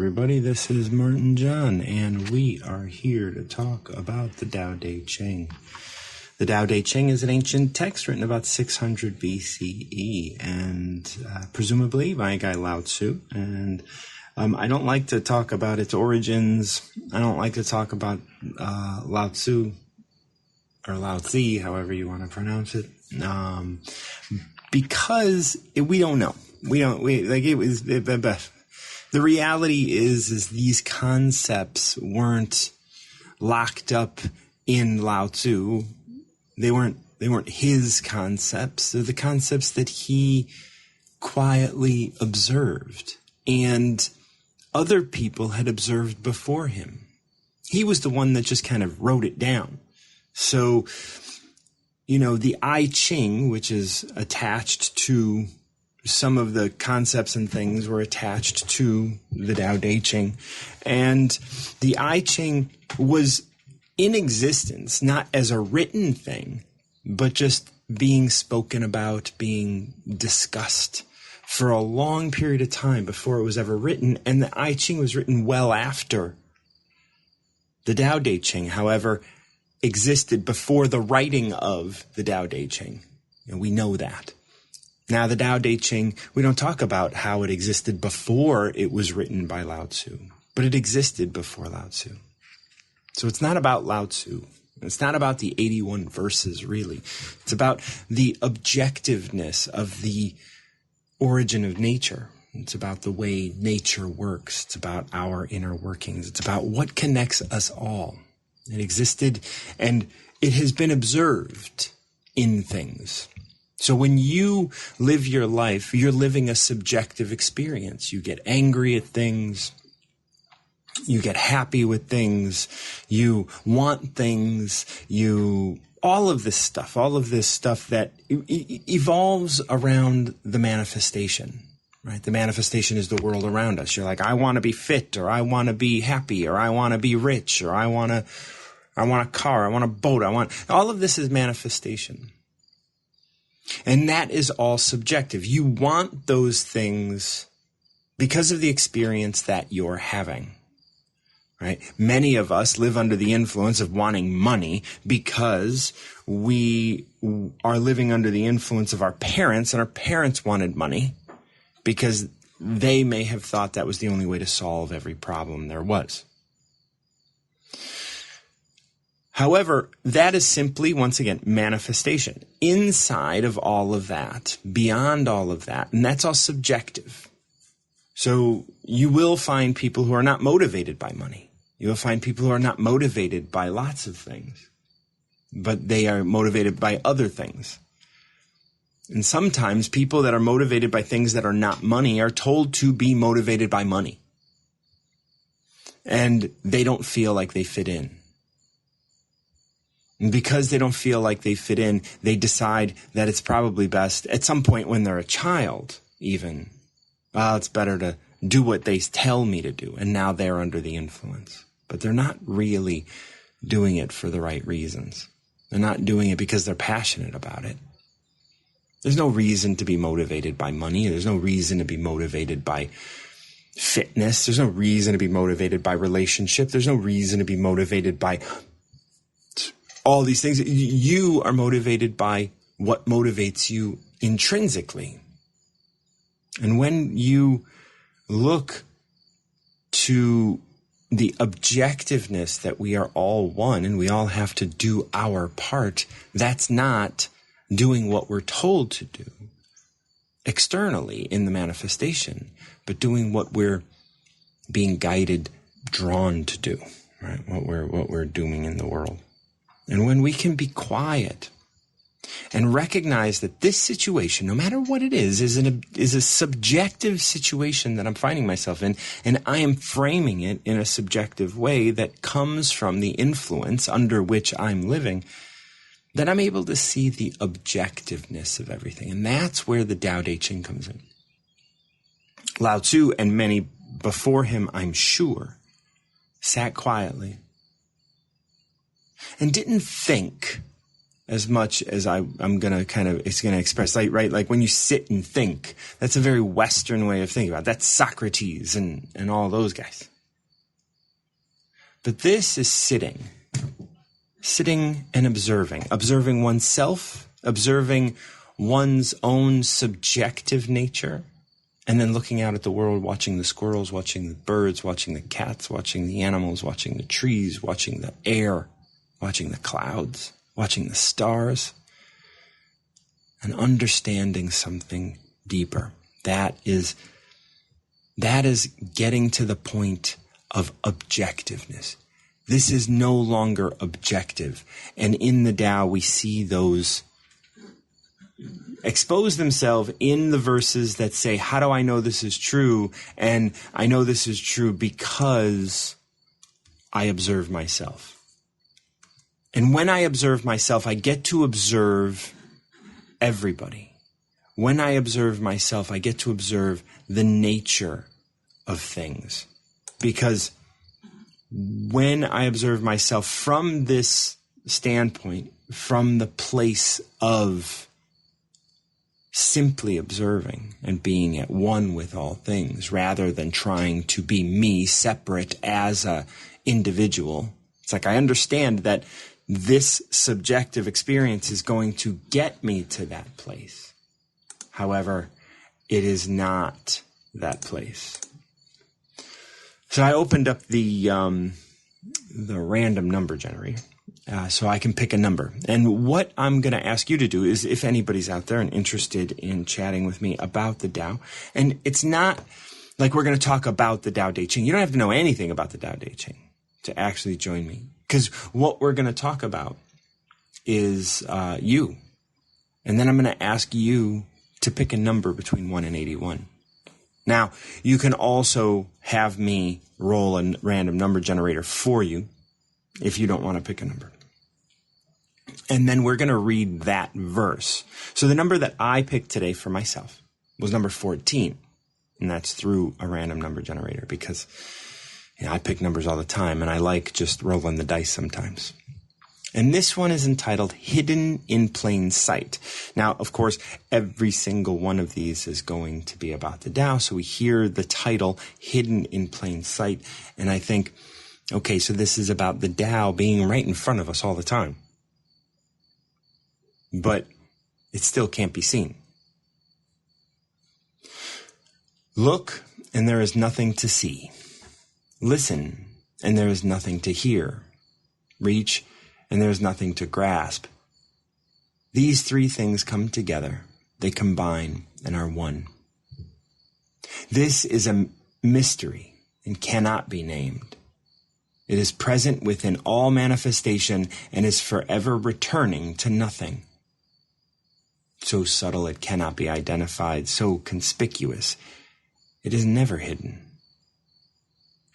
everybody. This is Martin John, and we are here to talk about the Tao Te Ching. The Tao Te Ching is an ancient text written about 600 BCE, and presumably by a guy Lao Tzu. And I don't like to talk about its origins. I don't like to talk about Lao Tzu, or Lao Tzu, however you want to pronounce it, because we don't know. The reality is these concepts weren't locked up in Lao Tzu. They weren't his concepts. They're the concepts that he quietly observed, and other people had observed before him. He was the one that just kind of wrote it down. So, the I Ching, which is attached to some of the concepts and things, were attached to the Tao Te Ching. And the I Ching was in existence, not as a written thing, but just being spoken about, being discussed for a long period of time before it was ever written. And the I Ching was written well after. The Tao Te Ching, however, existed before the writing of the Tao Te Ching. And we know that. Now, the Tao Te Ching, we don't talk about how it existed before it was written by Lao Tzu, but it existed before Lao Tzu. So it's not about Lao Tzu. It's not about the 81 verses, really. It's about the objectiveness of the origin of nature. It's about the way nature works. It's about our inner workings. It's about what connects us all. It existed, and it has been observed in things. So when you live your life, you're living a subjective experience. You get angry at things. You get happy with things. You want things. All of this stuff that evolves around the manifestation, right? The manifestation is the world around us. You're like, I want to be fit, or I want to be happy, or I want to be rich, or I want a car, I want a boat, all of this is manifestation. And that is all subjective. You want those things because of the experience that you're having, right? Many of us live under the influence of wanting money because we are living under the influence of our parents, and our parents wanted money because they may have thought that was the only way to solve every problem there was. However, that is simply, once again, manifestation. Inside of all of that, beyond all of that, and that's all subjective. So you will find people who are not motivated by money. You will find people who are not motivated by lots of things, but they are motivated by other things. And sometimes people that are motivated by things that are not money are told to be motivated by money. And they don't feel like they fit in. And because they don't feel like they fit in, they decide that it's probably best, at some point when they're a child even, it's better to do what they tell me to do. And now they're under the influence. But they're not really doing it for the right reasons. They're not doing it because they're passionate about it. There's no reason to be motivated by money. There's no reason to be motivated by fitness. There's no reason to be motivated by relationship. There's no reason to be motivated by all these things. You are motivated by what motivates you intrinsically. And when you look to the objectiveness that we are all one and we all have to do our part, that's not doing what we're told to do externally in the manifestation, but doing what we're being guided, drawn to do, right? What we're doing in the world. And when we can be quiet and recognize that this situation, no matter what it is a subjective situation that I'm finding myself in, and I am framing it in a subjective way that comes from the influence under which I'm living, then I'm able to see the objectiveness of everything. And that's where the Tao Te Ching comes in. Lao Tzu and many before him, I'm sure, sat quietly and didn't think as much as I'm going to it's going to express, like, right? Like when you sit and think, that's a very Western way of thinking about it. That's Socrates and all those guys. But this is sitting and observing oneself, observing one's own subjective nature, and then looking out at the world, watching the squirrels, watching the birds, watching the cats, watching the animals, watching the trees, watching the air, watching the clouds, watching the stars, and understanding something deeper. That is getting to the point of objectiveness. This is no longer objective. And in the Tao, we see those expose themselves in the verses that say, how do I know this is true? And I know this is true because I observe myself. And when I observe myself, I get to observe everybody. When I observe myself, I get to observe the nature of things. Because when I observe myself from this standpoint, from the place of simply observing and being at one with all things, rather than trying to be me separate as a individual, it's like I understand that this subjective experience is going to get me to that place. However, it is not that place. So I opened up the random number generator so I can pick a number. And what I'm going to ask you to do is, if anybody's out there and interested in chatting with me about the Tao, and it's not like we're going to talk about the Tao Te Ching. You don't have to know anything about the Tao Te Ching to actually join me. Because what we're going to talk about is you. And then I'm going to ask you to pick a number between 1 and 81. Now, you can also have me roll a random number generator for you if you don't want to pick a number. And then we're going to read that verse. So the number that I picked today for myself was number 14. And that's through a random number generator because I pick numbers all the time, and I like just rolling the dice sometimes. And this one is entitled Hidden in Plain Sight. Now, of course, every single one of these is going to be about the Tao, so we hear the title Hidden in Plain Sight, and I think, okay, so this is about the Tao being right in front of us all the time. But it still can't be seen. Look, and there is nothing to see. Listen, and there is nothing to hear. Reach, and there is nothing to grasp. These three things come together. They combine and are one. This is a mystery and cannot be named. It is present within all manifestation and is forever returning to nothing. So subtle it cannot be identified, so conspicuous, it is never hidden.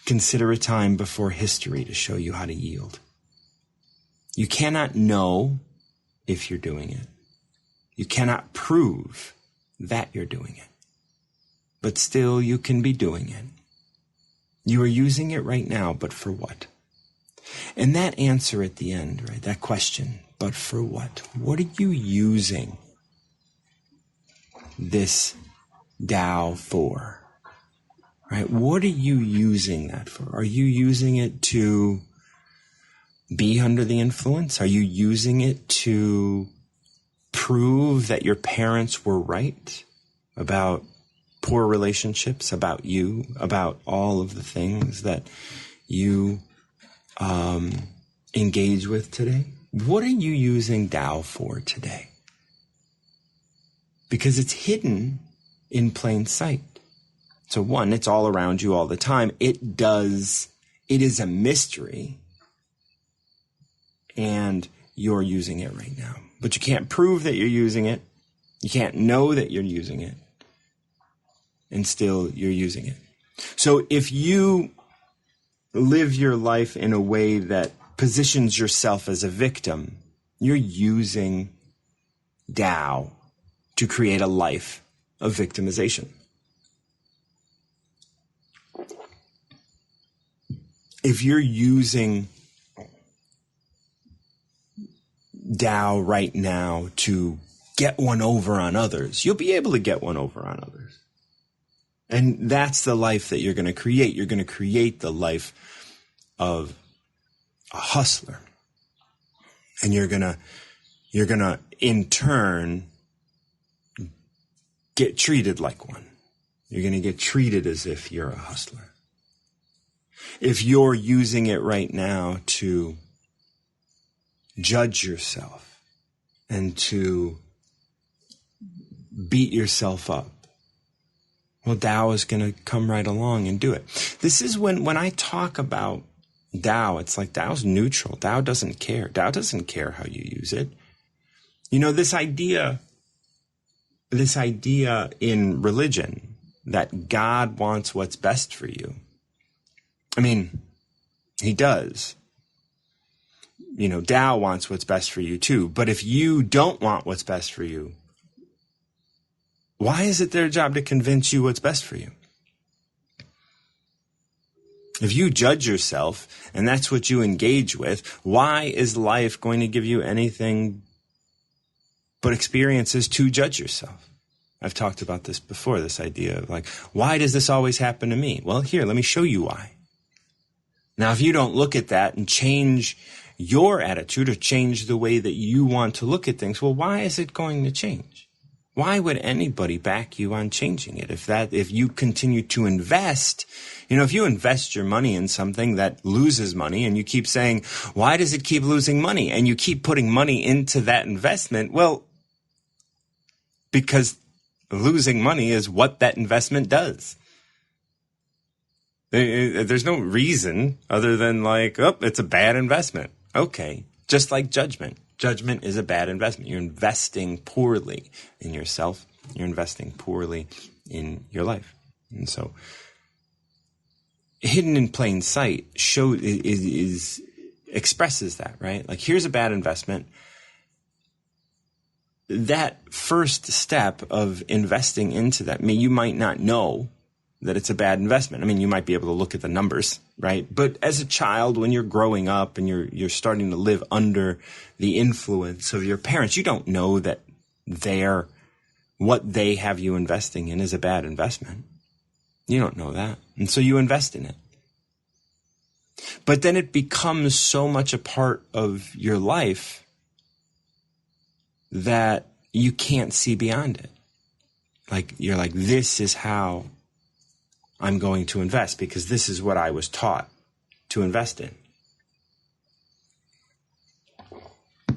Consider a time before history to show you how to yield. You cannot know if you're doing it. You cannot prove that you're doing it. But still, you can be doing it. You are using it right now, but for what? And that answer at the end, right, that question, but for what? What are you using this Tao for? Right? What are you using that for? Are you using it to be under the influence? Are you using it to prove that your parents were right about poor relationships, about you, about all of the things that you engage with today? What are you using Tao for today? Because it's hidden in plain sight. So one, it's all around you all the time. It is a mystery, and you're using it right now. But you can't prove that you're using it. You can't know that you're using it. And still you're using it. So if you live your life in a way that positions yourself as a victim, you're using Tao to create a life of victimization. If you're using Tao right now to get one over on others. You'll be able to get one over on others. And that's the life that you're going to create. You're going to create the life of a hustler. And you're going to in turn get treated like one. You're going to get treated as if you're a hustler. If you're using it right now to judge yourself and to beat yourself up, well, Tao is going to come right along and do it. This is when I talk about Tao, it's like Tao's neutral. Tao doesn't care. Tao doesn't care how you use it. You know, this idea in religion that God wants what's best for you. I mean, he does. You know, Tao wants what's best for you too. But if you don't want what's best for you, why is it their job to convince you what's best for you? If you judge yourself and that's what you engage with, why is life going to give you anything but experiences to judge yourself? I've talked about this before, this idea of like, why does this always happen to me? Well, here, let me show you why. Now, if you don't look at that and change your attitude or change the way that you want to look at things, well, why is it going to change? Why would anybody back you on changing it? If you continue to invest, you know, if you invest your money in something that loses money and you keep saying, why does it keep losing money? And you keep putting money into that investment, well, because losing money is what that investment does. There's no reason other than like, oh, it's a bad investment. Okay. Just like judgment. Judgment is a bad investment. You're investing poorly in yourself. You're investing poorly in your life. And so hidden in plain sight expresses that, right? Like, here's a bad investment. That first step of investing into that, I mean, you might not know that it's a bad investment. I mean, you might be able to look at the numbers, right? But as a child, when you're growing up and you're starting to live under the influence of your parents, you don't know that what they have you investing in is a bad investment. You don't know that. And so you invest in it. But then it becomes so much a part of your life that you can't see beyond it. Like, you're like, this is how I'm going to invest because this is what I was taught to invest in.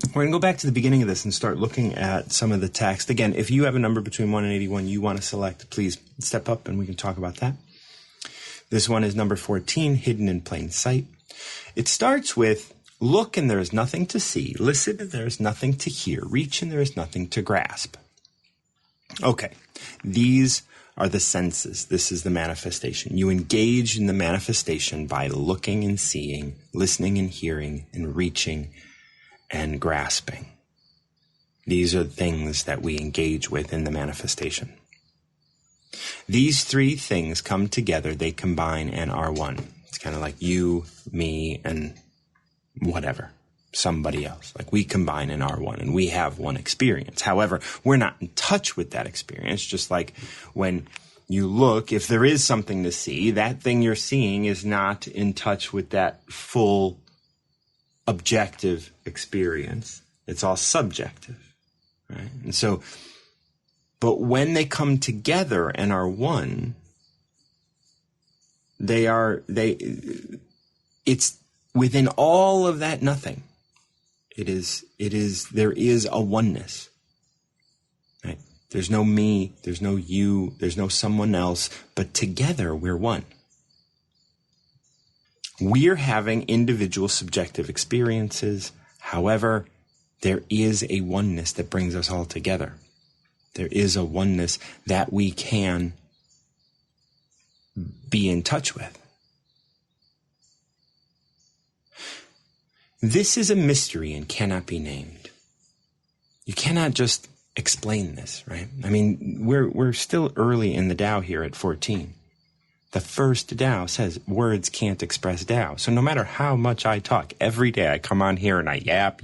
We're going to go back to the beginning of this and start looking at some of the text. Again, if you have a number between 1 and 81 you want to select, please step up and we can talk about that. This one is number 14, hidden in plain sight. It starts with, look and there is nothing to see. Listen and there is nothing to hear. Reach and there is nothing to grasp. Okay, these are the senses. This is the manifestation. You engage in the manifestation by looking and seeing, listening and hearing, and reaching and grasping. These are things that we engage with in the manifestation. These three things come together, they combine and are one. It's kind of like you, me, and whatever, somebody else. Like, we combine and are one, and we have one experience. However, we're not in touch with that experience, just like when you look, if there is something to see, that thing you're seeing is not in touch with that full objective experience. It's all subjective, right? And so, but when they come together and are one, it's within all of that nothing. There is a oneness, right? There's no me, there's no you, there's no someone else, but together we're one. We're having individual subjective experiences. However, there is a oneness that brings us all together. There is a oneness that we can be in touch with. This is a mystery and cannot be named. You cannot just explain this, right? I mean, we're still early in the Tao here at 14. The first Tao says words can't express Tao. So no matter how much I talk, every day I come on here and I yap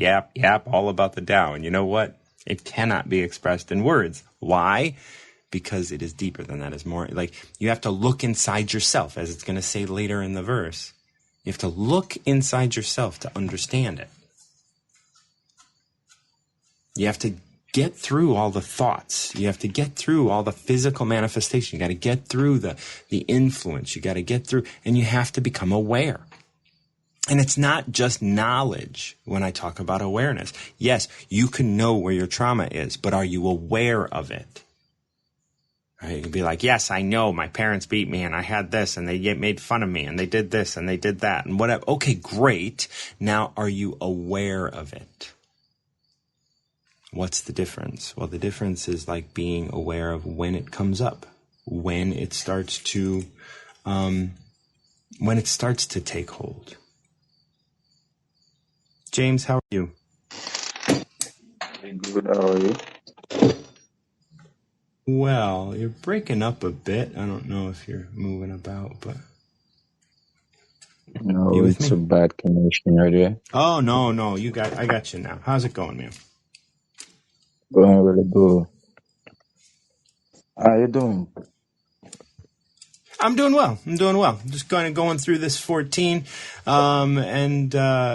all about the Tao. And you know what? It cannot be expressed in words. Why? Because it is deeper than that. Is more like you have to look inside yourself, as it's going to say later in the verse. You have to look inside yourself to understand it. You have to get through all the thoughts. You have to get through all the physical manifestation. You got to get through the influence. You got to get through, and you have to become aware. And it's not just knowledge when I talk about awareness. Yes, you can know where your trauma is, but are you aware of it? Right? You can be like, yes, I know my parents beat me and I had this and they made fun of me and they did this and they did that and whatever. Okay, great. Now, are you aware of it? What's the difference? Well, the difference is like being aware of when it comes up, when it starts to take hold. James, how are you? Good, how are you? Well, you're breaking up a bit. I don't know if you're moving about, but No, you with it's me? a bad connection earlier. Oh, no, I got you now. How's it going, man? Going really good. How you doing? I'm doing well. Just going through this 14 and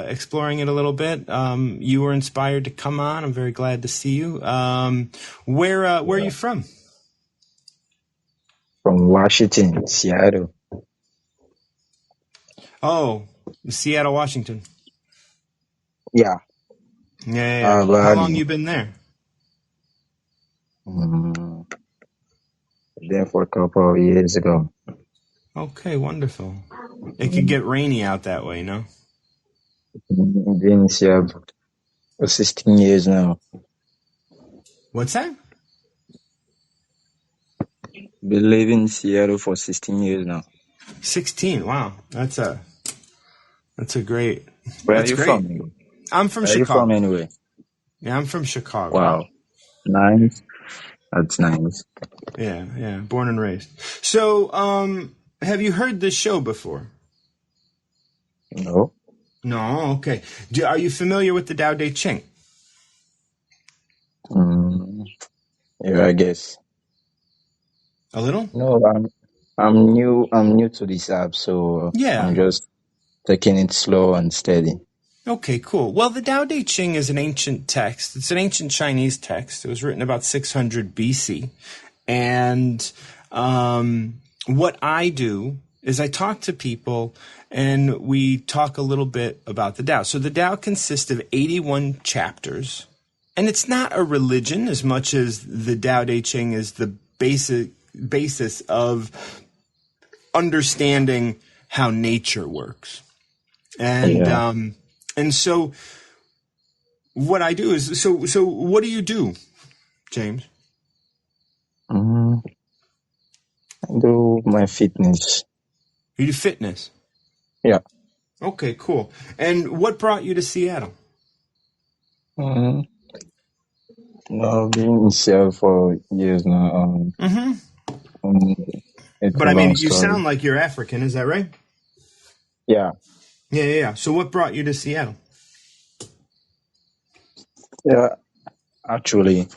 exploring it a little bit. You were inspired to come on. I'm very glad to see you. Where are you from? From Washington, Seattle. Oh, Seattle, Washington. Yeah. Yeah. How About long you? you been there? There for a couple of years ago. Okay, wonderful. It could get rainy out that way, no? Been in Seattle for 16 years now. What's that? Been living in Seattle for 16 years now. 16. Wow, that's a great. Where are That's you great. from? Anyway? I'm from Where are you from Chicago. anyway? Yeah, I'm from Chicago. Wow. Nice. That's nice. Yeah. Born and raised. So, have you heard this show before? No. No. Okay. Are you familiar with the Tao Te Ching? Yeah, I guess. A little? No, I'm new to this app, so Yeah. I'm just taking it slow and steady. Okay, cool. Well, the Tao Te Ching is an ancient text. It's an ancient Chinese text. It was written about 600 BC. And what I do is I talk to people and we talk a little bit about the Tao. So the Tao consists of 81 chapters. And it's not a religion as much as the Tao Te Ching is the basis of understanding how nature works. And so what I do is, so what do you do, James? I do my fitness. You do fitness? Yeah. Okay, cool. And what brought you to Seattle? I've been in Seattle for years now. It's But a I mean, long you story. sound like you're African, is that right? Yeah. Yeah. So what brought you to Seattle? Yeah. Actually,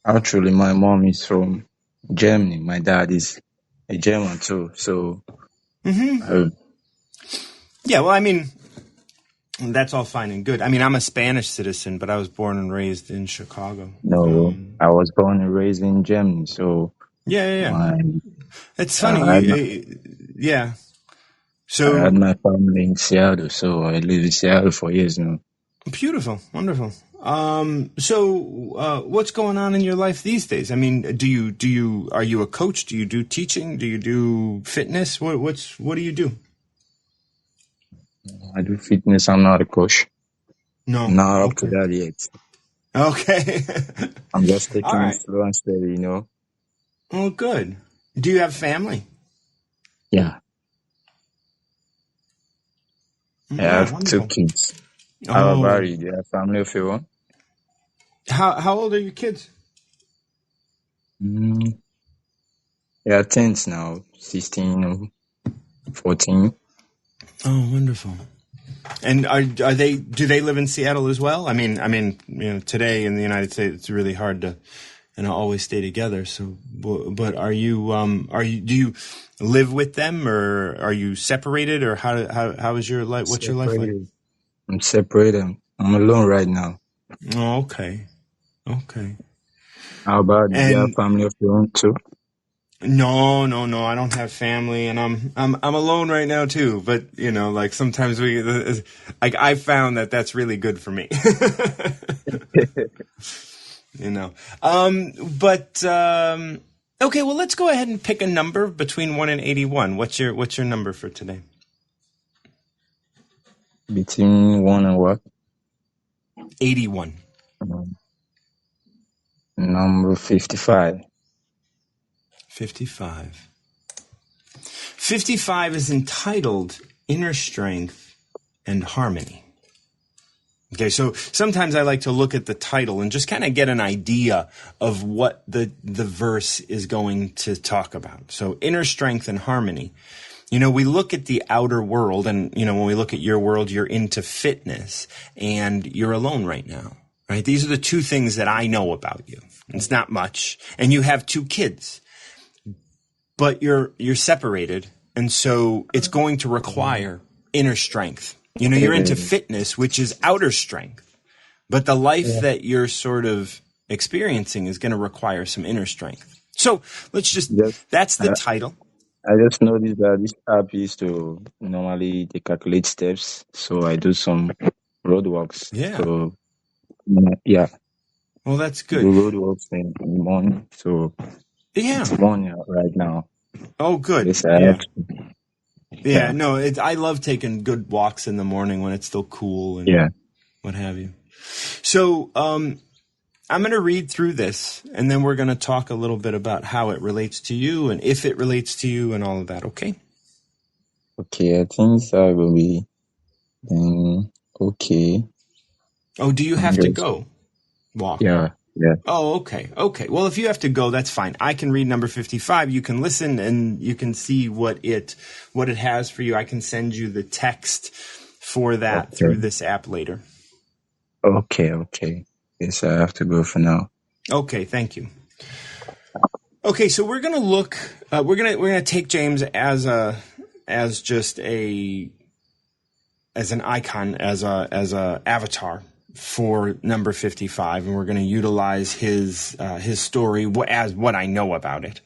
my mom is from Germany. My dad is a German too. So, Yeah, well, I mean, that's all fine and good. I mean, I'm a Spanish citizen, but I was born and raised in Chicago. no, I was born and raised in Germany. So, Yeah. It's funny. I had my family in Seattle, so I live in Seattle for years now. Beautiful, wonderful. So what's going on in your life these days? I mean, are you a coach? Do you do teaching? Do you do fitness? What do you do? I do fitness. I'm not a coach. No, I'm not up to that yet. Okay. I'm just taking All right. it slow and steady, you know. Oh, good. Do you have family? Yeah. I have wonderful. 2 kids. How about you? Do you have family of your own? How old are your kids? They Yeah, teens now, 16, 14. Oh, wonderful. And do they live in Seattle as well? I mean, today in the United States, it's really hard to, always stay together. So, but do you live with them, or are you separated, or how is your life? What's your life like? I'm separated. I'm alone right now. Oh, okay. How about you? Have family of your own too? No, I don't have family, and I'm alone right now too. But like sometimes I found that's really good for me. Okay. Well, let's go ahead and pick a number between 1 and 81. What's your number for today? Between 1 and what? 81. Number 55. 55. 55 is entitled Inner Strength and Harmony. Okay, so sometimes I like to look at the title and just kind of get an idea of what the verse is going to talk about. So inner strength and harmony. We look at the outer world, and, when we look at your world, you're into fitness, and you're alone right now, right? These are the two things that I know about you. It's not much. And you have 2 kids, but you're separated, and so it's going to require inner strength. You're into fitness, which is outer strength, but the life that you're sort of experiencing is going to require some inner strength. So that's the title. I just noticed that this app is to normally they calculate steps, so I do some roadworks. Yeah. So yeah. Well, that's good. Do roadworks in the morning, so it's morning right now. Oh, good. Yes, Yeah, no, I love taking good walks in the morning when it's still cool and what have you. So I'm going to read through this, and then we're going to talk a little bit about how it relates to you and if it relates to you and all of that, okay? Okay, I think that will be okay. Oh, do you have to go walk? Yeah. Oh, okay. Well, if you have to go, that's fine. I can read number 55. You can listen and you can see what it has for you. I can send you the text for that through this app later. Okay. Yes, I have to go for now. Okay, thank you. Okay, so we're gonna look. We're gonna take James as an icon, as a avatar for number 55, and we're going to utilize his story as what I know about it.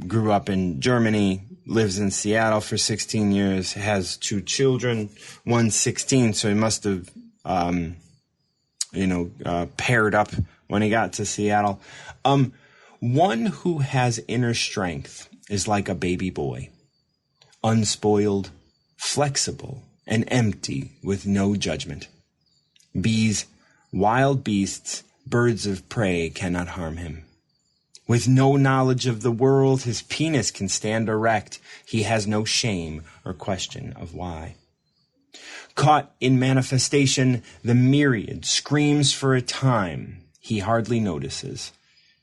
Grew up in Germany, lives in Seattle for 16 years, has 2 children, one's 16, so he must have, paired up when he got to Seattle. One who has inner strength is like a baby boy, unspoiled, flexible, and empty with no judgment. Bees, wild beasts, birds of prey cannot harm him. With no knowledge of the world, his penis can stand erect. He has no shame or question of why. Caught in manifestation, the myriad screams for a time he hardly notices.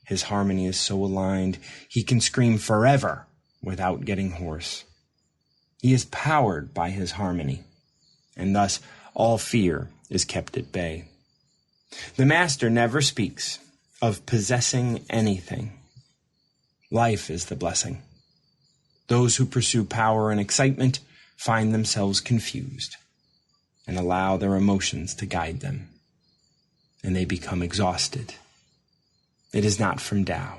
His harmony is so aligned, he can scream forever without getting hoarse. He is powered by his harmony, and thus all fear is kept at bay. The master never speaks of possessing anything. Life is the blessing. Those who pursue power and excitement find themselves confused and allow their emotions to guide them, and they become exhausted. It is not from Tao,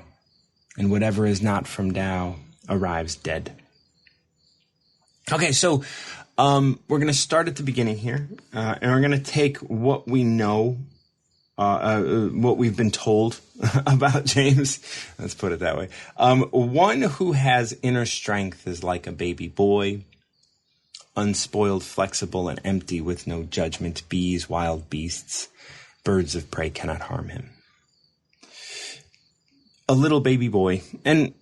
and whatever is not from Tao arrives dead. Okay, so we're going to start at the beginning here, and we're going to take what we know, what we've been told about James. Let's put it that way. One who has inner strength is like a baby boy, unspoiled, flexible, and empty with no judgment. Bees, wild beasts, birds of prey cannot harm him. A little baby boy, and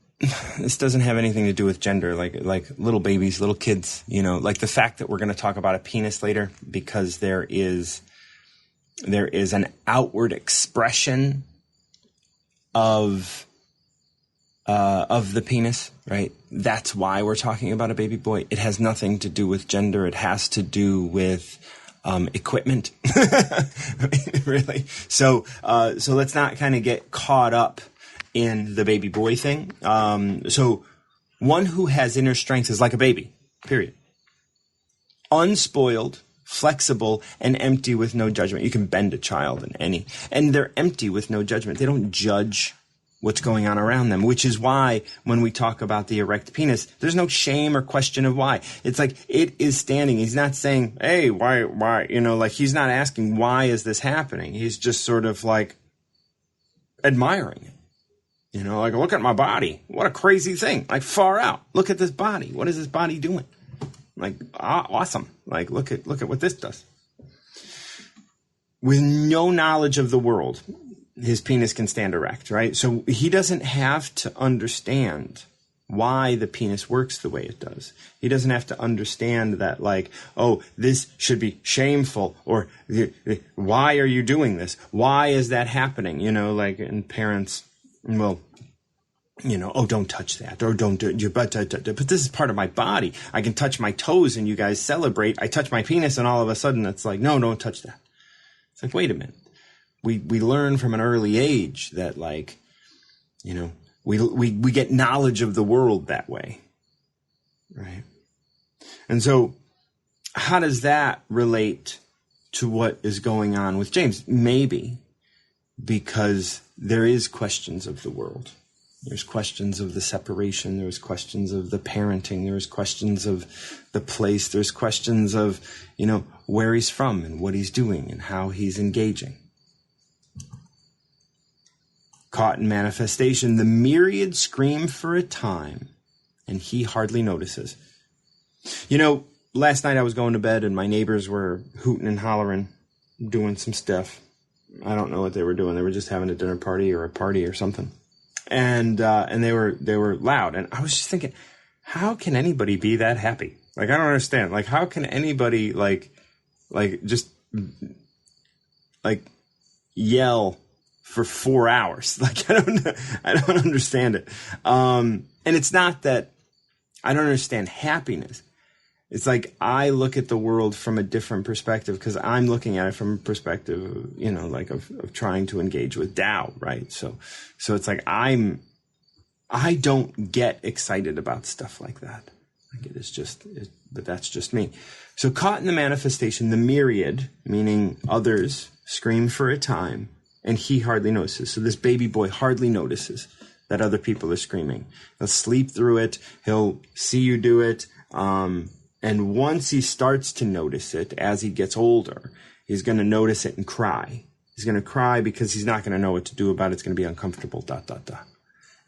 this doesn't have anything to do with gender, like little babies, little kids, like the fact that we're going to talk about a penis later, because there is an outward expression of of the penis, right? That's why we're talking about a baby boy. It has nothing to do with gender. It has to do with equipment, really. So let's not kind of get caught up in the baby boy thing. So one who has inner strength is like a baby, period. Unspoiled, flexible, and empty with no judgment. You can bend a child and they're empty with no judgment. They don't judge what's going on around them, which is why when we talk about the erect penis, there's no shame or question of why. It's like it is standing. He's not saying, hey, why, like he's not asking, why is this happening? He's just sort of like admiring it. Like, look at my body. What a crazy thing. Like, far out. Look at this body. What is this body doing? Like, awesome. Like, look at what this does. With no knowledge of the world, his penis can stand erect, right? So he doesn't have to understand why the penis works the way it does. He doesn't have to understand that, like, oh, this should be shameful, or why are you doing this? Why is that happening? And parents, well, oh, don't touch that, or don't do it. But this is part of my body. I can touch my toes and you guys celebrate. I touch my penis and all of a sudden it's like, no, don't touch that. It's like, wait a minute. We learn from an early age that, like, we get knowledge of the world that way, right? And so how does that relate to what is going on with James? Maybe because there is questions of the world. There's questions of the separation. There's questions of the parenting. There's questions of the place. There's questions of, where he's from and what he's doing and how he's engaging. Caught in manifestation, the myriad scream for a time, and he hardly notices. Last night I was going to bed and my neighbors were hooting and hollering, doing some stuff. I don't know what they were doing. They were just having a dinner party or a party or something. And they were loud. And I was just thinking, how can anybody be that happy? Like, I don't understand. Like, how can anybody just yell for 4 hours? Like, I don't understand it. And it's not that I don't understand happiness. It's like I look at the world from a different perspective because I'm looking at it from a perspective, of trying to engage with Tao, right? So it's like I don't get excited about stuff like that. Like but that's just me. So caught in the manifestation, the myriad, meaning others, scream for a time, and he hardly notices. So this baby boy hardly notices that other people are screaming. He'll sleep through it. He'll see you do it. And once he starts to notice it, as he gets older, he's going to notice it and cry. He's going to cry because he's not going to know what to do about it. It's going to be uncomfortable, ...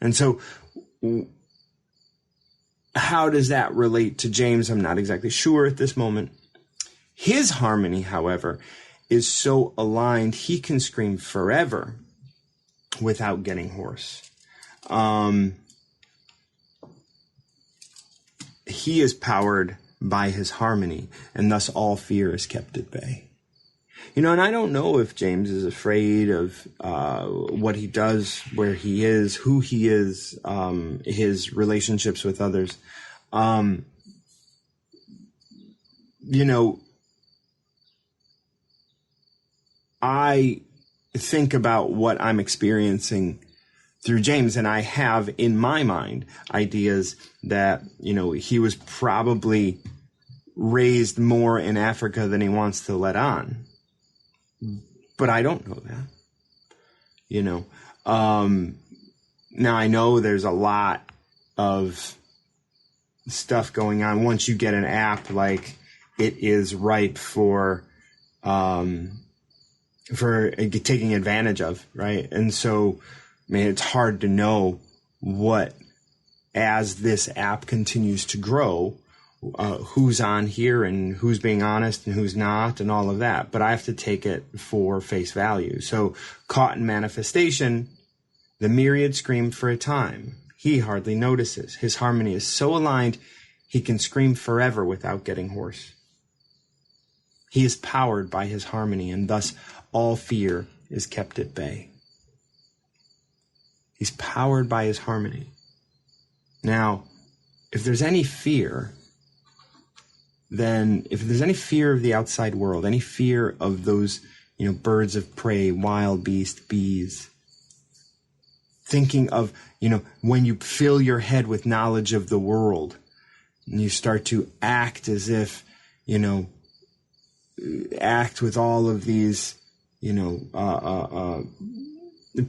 And so how does that relate to James? I'm not exactly sure at this moment. His harmony, however, is so aligned, he can scream forever without getting hoarse. He is powered by his harmony, and thus all fear is kept at bay. And I don't know if James is afraid of what he does, where he is, who he is, his relationships with others. I think about what I'm experiencing through James, and I have in my mind ideas that, he was probably raised more in Africa than he wants to let on. But I don't know that, Now I know there's a lot of stuff going on. Once you get an app, like, it is ripe for taking advantage of, right? And so, it's hard to know what, as this app continues to grow, who's on here and who's being honest and who's not and all of that. But I have to take it for face value. So caught in manifestation, the myriad scream for a time. He hardly notices. His harmony is so aligned, he can scream forever without getting hoarse. He is powered by his harmony, and thus all fear is kept at bay. He's powered by his harmony. Now, if there's any fear, then if there's any fear of the outside world, any fear of those, birds of prey, wild beasts, bees, thinking of, when you fill your head with knowledge of the world and you start to act as if, act with all of these,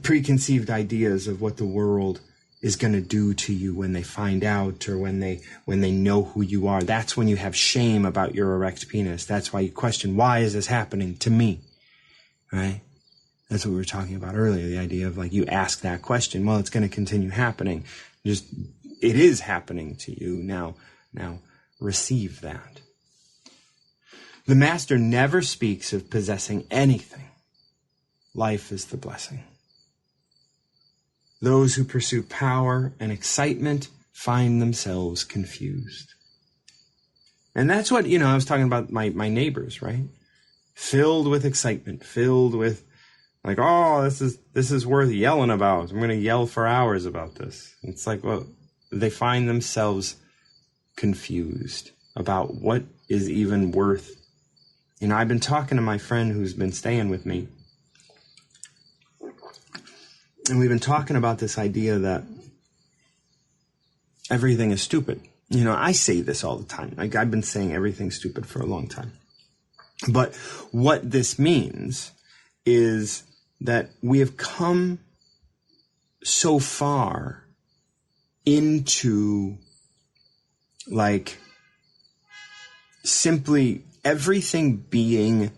preconceived ideas of what the world is going to do to you when they find out or when they know who you are. That's when you have shame about your erect penis. That's why you question, why is this happening to me? Right? That's what we were talking about earlier, the idea of you ask that question, well, it's going to continue happening. It is happening to you. Now receive that. The master never speaks of possessing anything. Life is the blessing. Those who pursue power and excitement find themselves confused. And that's what, I was talking about my neighbors, right? Filled with excitement, filled with this is worth yelling about. I'm going to yell for hours about this. It's they find themselves confused about what is even worth. I've been talking to my friend who's been staying with me, and we've been talking about this idea that everything is stupid. I say this all the time. I've been saying everything's stupid for a long time. But what this means is that we have come so far into simply everything being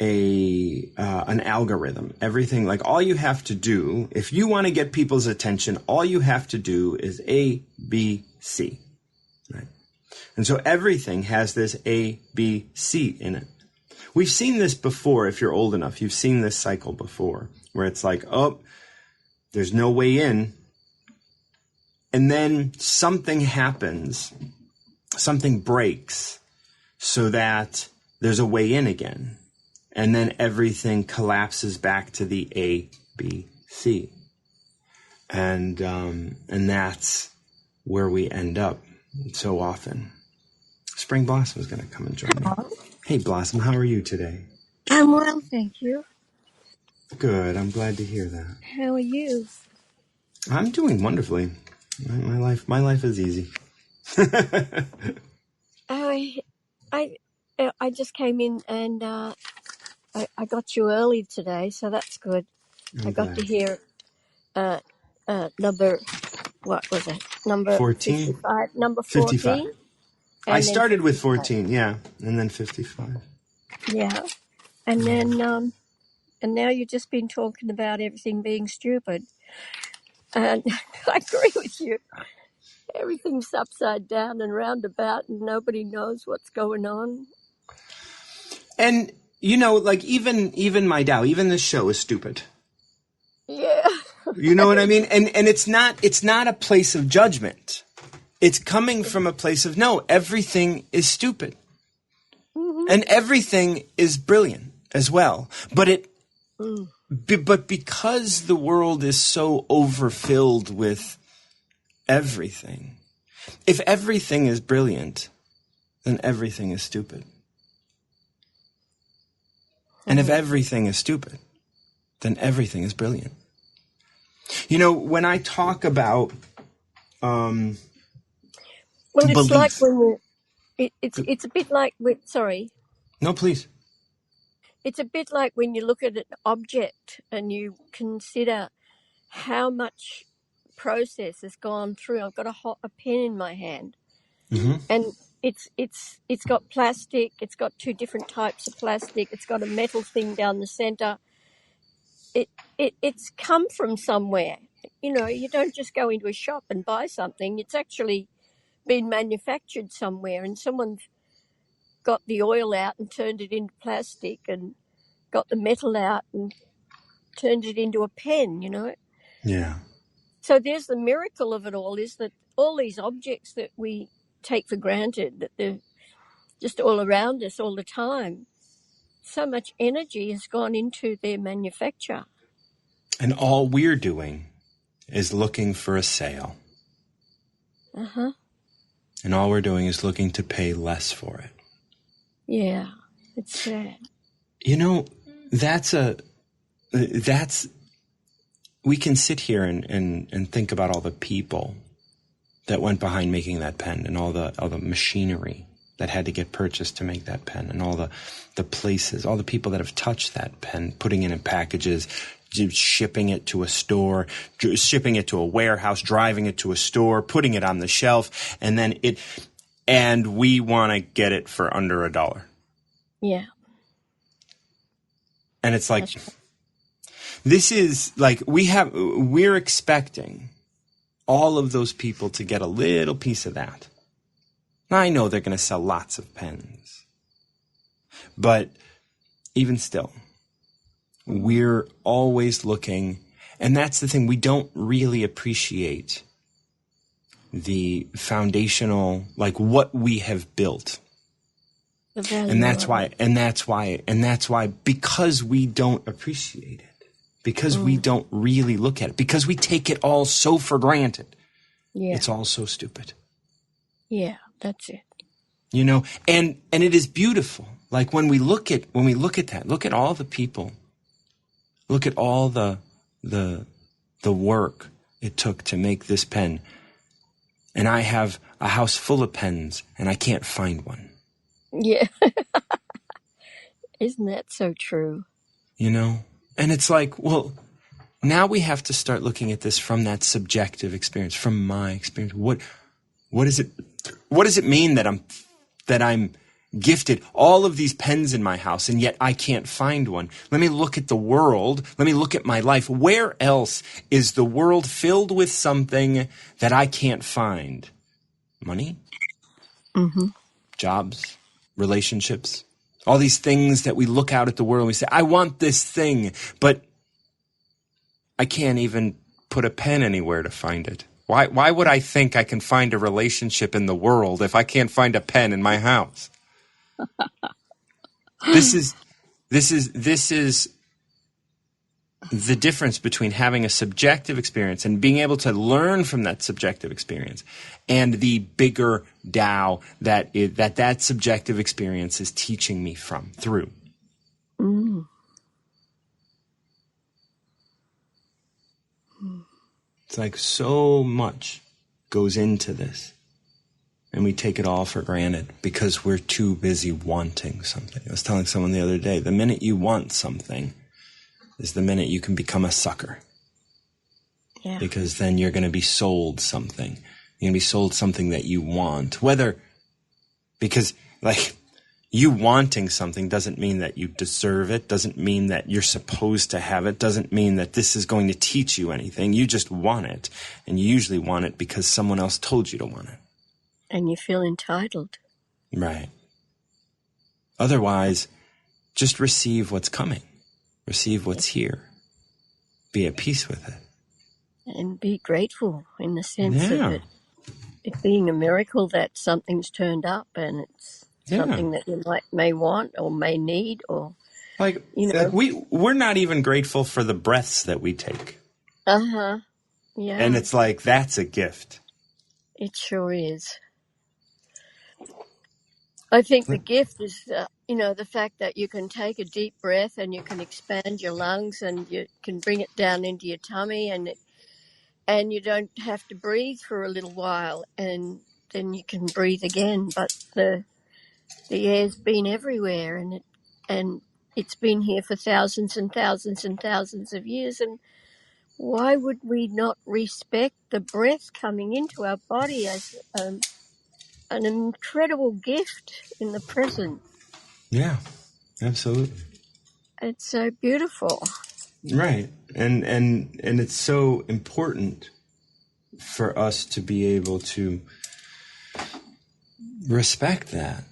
an algorithm. Everything, all you have to do, if you want to get people's attention, all you have to do is A, B, C. Right? And so everything has this A, B, C in it. We've seen this before. If you're old enough, you've seen this cycle before, where it's there's no way in. And then something happens, something breaks so that there's a way in again. And then everything collapses back to the A, B, C. And that's where we end up so often. Spring Blossom is going to come and join me. Hey, Blossom, how are you today? I'm well, thank you. Good. I'm glad to hear that. How are you? I'm doing wonderfully. My life is easy. I just came in and I got you early today, so that's good. I got to hear number, what was it? Number 14? 55, number 55. 14. I started with 14, yeah, and then 55. Yeah, and then and now you've just been talking about everything being stupid, and I agree with you. Everything's upside down and roundabout, and nobody knows what's going on. And even my Tao, even this show is stupid. Yeah. You know what I mean? And it's not a place of judgment. It's coming from a place of, no, everything is stupid. Mm-hmm. And everything is brilliant as well. But but because the world is so overfilled with everything, if everything is brilliant, then everything is stupid. And if everything is stupid, then everything is brilliant. When I talk about well, it's belief, like when it's a bit like with, sorry. No, please. It's a bit like when you look at an object and you consider how much process has gone through. I've got a pen in my hand, and it's got plastic. It's got two different types of plastic. It's got a metal thing down the center. It's come from somewhere. You don't just go into a shop and buy something. It's actually been manufactured somewhere, and someone's got the oil out and turned it into plastic, and got the metal out and turned it into a pen. Yeah. So there's the miracle of it all, is that all these objects that we take for granted, that they're just all around us all the time, so much energy has gone into their manufacture. And all we're doing is looking for a sale. Uh-huh. And all we're doing is looking to pay less for it. Yeah. It's sad. You know, we can sit here and think about all the people that went behind making that pen, and all the machinery that had to get purchased to make that pen, and all the places, all the people that have touched that pen, putting it in packages, shipping it to a store, shipping it to a warehouse, driving it to a store, putting it on the shelf, and we want to get it for under $1. Yeah. And it's like, this is like, we're expecting all of those people to get a little piece of that. Now, I know they're going to sell lots of pens, but even still, we're always looking, and that's the thing, we don't really appreciate the foundational, like what we have built. And that's why, because we don't appreciate it, because we don't really look at it, because we take it all so for granted. Yeah. It's all so stupid. Yeah, that's it. You know, and it is beautiful. Like when we look at that, look at all the people, look at all the work it took to make this pen. And I have a house full of pens and I can't find one. Yeah. Isn't that so true? You know? And it's like, well, now we have to start looking at this from that subjective experience, from my experience. What does it mean that I'm gifted all of these pens in my house and yet I can't find one? Let me look at the world. Let me look at my life. Where else is the world filled with something that I can't find? Money? Mm-hmm. Jobs? Relationships? All these things that we look out at the world and we say, I want this thing, but I can't even put a pen anywhere to find it. Why would I think I can find a relationship in the world if I can't find a pen in my house? This is the difference between having a subjective experience and being able to learn from that subjective experience and the bigger Tao that subjective experience is teaching me through. Mm. It's like so much goes into this, and we take it all for granted because we're too busy wanting something. I was telling someone the other day, the minute you want something is the minute you can become a sucker. Yeah. Because then you're going to be sold something. You're going to be sold something that you want. Because like you wanting something doesn't mean that you deserve it, doesn't mean that you're supposed to have it, doesn't mean that this is going to teach you anything. You just want it. And you usually want it because someone else told you to want it. And you feel entitled. Right. Otherwise, just receive what's coming. Receive what's here. Be at peace with it. And be grateful in the sense of it being a miracle that something's turned up and it's something that you may want or may need, or like we're not even grateful for the breaths that we take. Yeah. And it's like that's a gift. It sure is. I think the gift is, the fact that you can take a deep breath and you can expand your lungs and you can bring it down into your tummy and you don't have to breathe for a little while and then you can breathe again. But the air's been everywhere and it's been here for thousands and thousands and thousands of years. And why would we not respect the breath coming into our body as an incredible gift in the present? Yeah, absolutely. It's so beautiful. Right. And it's so important for us to be able to respect that.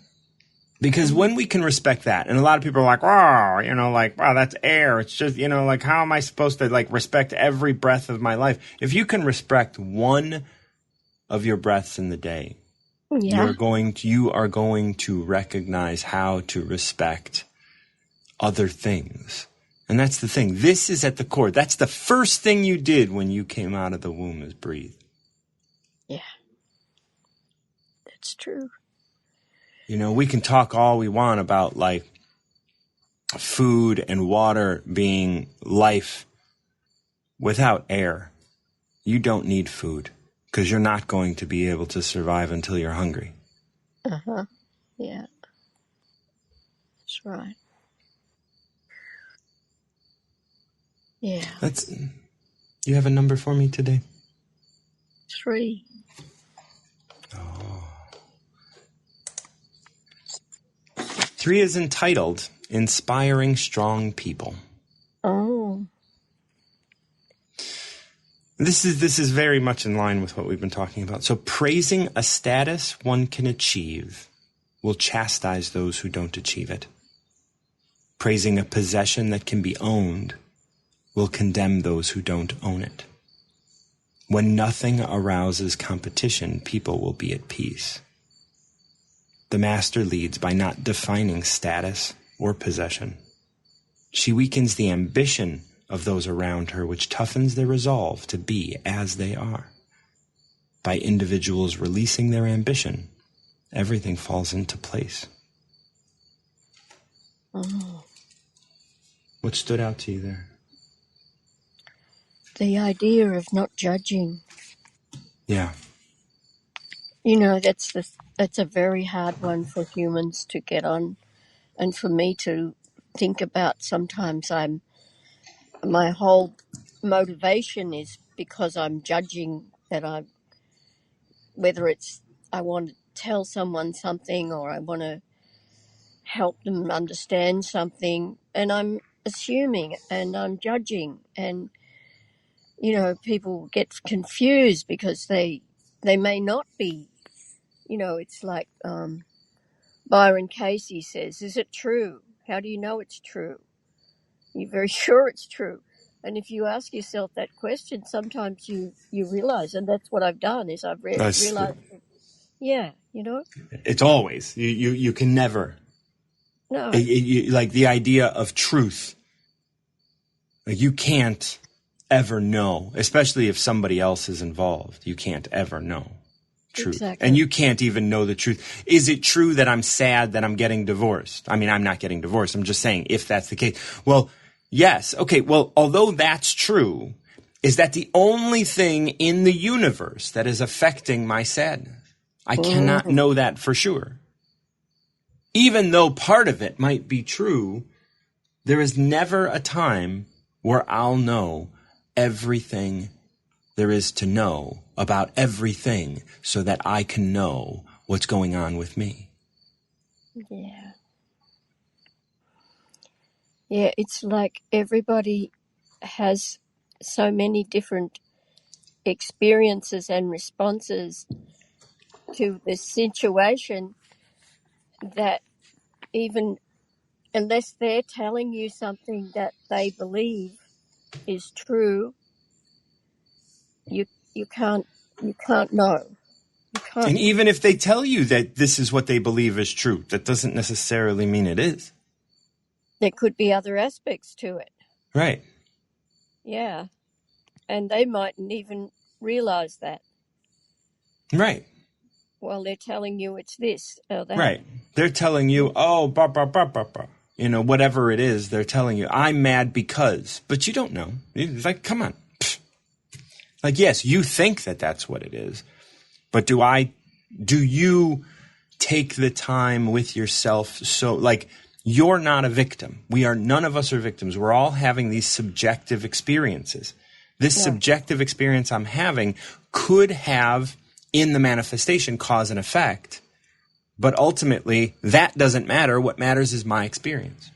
Because when we can respect that, and a lot of people are like, wow, that's air. It's just, like, how am I supposed to, like, respect every breath of my life? If you can respect one of your breaths in the day, you are going to recognize how to respect other things. And that's the thing. This is at the core. That's the first thing you did when you came out of the womb is breathe. Yeah. It's true. You know, we can talk all we want about like food and water being life. Without air, you don't need food because you're not going to be able to survive until you're hungry. Uh-huh. Yeah. That's right. Yeah. You have a number for me today? 3. Oh. 3 is entitled Inspiring Strong People. Oh. This is very much in line with what we've been talking about. So praising a status one can achieve will chastise those who don't achieve it. Praising a possession that can be owned will condemn those who don't own it. When nothing arouses competition, people will be at peace. The master leads by not defining status or possession. She weakens the ambition of those around her, which toughens their resolve to be as they are. By individuals releasing their ambition, everything falls into place. Oh. What stood out to you there? The idea of not judging. Yeah. You know, that's a very hard one for humans to get on, and for me to think about. Sometimes my whole motivation is because I'm judging whether it's I want to tell someone something or I want to help them understand something, and I'm assuming and I'm judging, and you know, people get confused because they may not be. You know, it's like Byron Casey says, is it true? How do you know it's true? You're very sure it's true. And if you ask yourself that question, sometimes you realize, and that's what I've done, is I've realized, yeah, you know. It's always, you can never. No. Like the idea of truth. Like you can't ever know, especially if somebody else is involved. You can't ever know truth. Exactly. And you can't even know the truth. Is it true that I'm sad that I'm getting divorced? I mean, I'm not getting divorced. I'm just saying if that's the case. Well, yes. Okay. Well, although that's true, is that the only thing in the universe that is affecting my sadness? I cannot know that for sure. Even though part of it might be true, there is never a time where I'll know everything there is to know about everything so that I can know what's going on with me. Yeah. Yeah, it's like everybody has so many different experiences and responses to this situation that even unless they're telling you something that they believe is true, you can't know. You can't. And even if they tell you that this is what they believe is true, that doesn't necessarily mean it is. There could be other aspects to it. Right. Yeah. And they mightn't even realize that. Right. Well, they're telling you it's this or that. Right. They're telling you, oh, bah, bah, bah, bah, bah. You know, whatever it is, they're telling you, I'm mad because. But you don't know. It's like, come on. Pfft. Like, yes, you think that that's what it is. But do you take the time with yourself? So, like, you're not a victim. None of us are victims. We're all having these subjective experiences. This subjective experience I'm having could have, in the manifestation, cause and effect. But ultimately, that doesn't matter. What matters is my experience.